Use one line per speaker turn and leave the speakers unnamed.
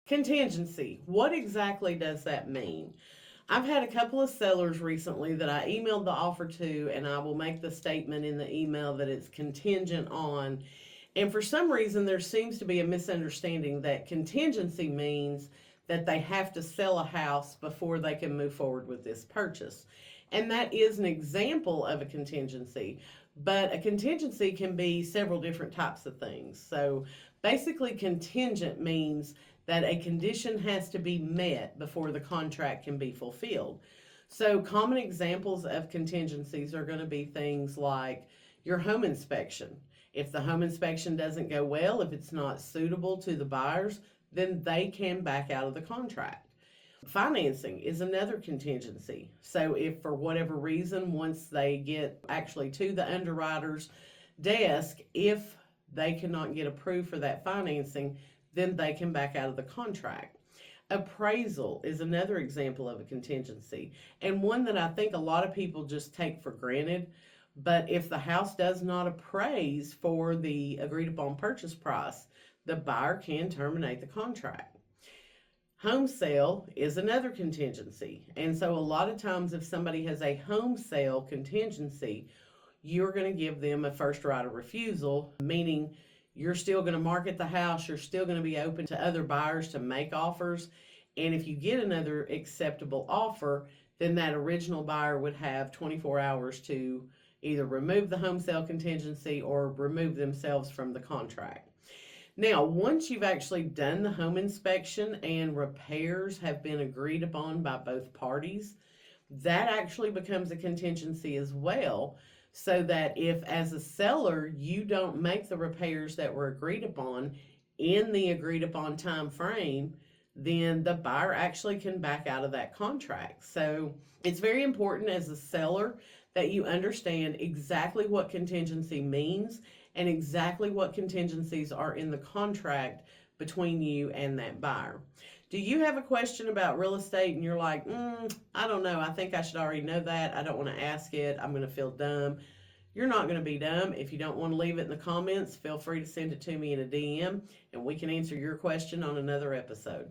Contingency. What exactly does that mean? I've had a couple of sellers recently that I emailed the offer to, and I will make the statement in the email that it's contingent on. And for some reason, there seems to be a misunderstanding that contingency means that they have to sell a house before they can move forward with this purchase. And that is an example of a contingency, but a contingency can be several different types of things. So basically, contingent means that a condition has to be met before the contract can be fulfilled. So, common examples of contingencies are going to be things like your home inspection. If the home inspection doesn't go well, if it's not suitable to the buyers, then they can back out of the contract. Financing is another contingency. So, if for whatever reason, once they get actually to the underwriter's desk, if they cannot get approved for that financing, then they can back out of the contract. Appraisal is another example of a contingency, and one that I think a lot of people just take for granted. But if the house does not appraise for the agreed upon purchase price, the buyer can terminate the contract. Home sale is another contingency. And so a lot of times if somebody has a home sale contingency, you're going to give them a first right of refusal, meaning you're still going to market the house, you're still going to be open to other buyers to make offers. And if you get another acceptable offer, then that original buyer would have 24 hours to either remove the home sale contingency or remove themselves from the contract. Now, once you've actually done the home inspection and repairs have been agreed upon by both parties, that actually becomes a contingency as well. So that if, as a seller, you don't make the repairs that were agreed upon in the agreed upon time frame, then the buyer actually can back out of that contract. So it's very important as a seller that you understand exactly what contingency means and exactly what contingencies are in the contract between you and that buyer. Do you have a question about real estate and you're like, I don't know, I think I should already know that, I don't want to ask it, I'm going to feel dumb? You're not going to be dumb. If you don't want to leave it in the comments, feel free to send it to me in a DM and we can answer your question on another episode.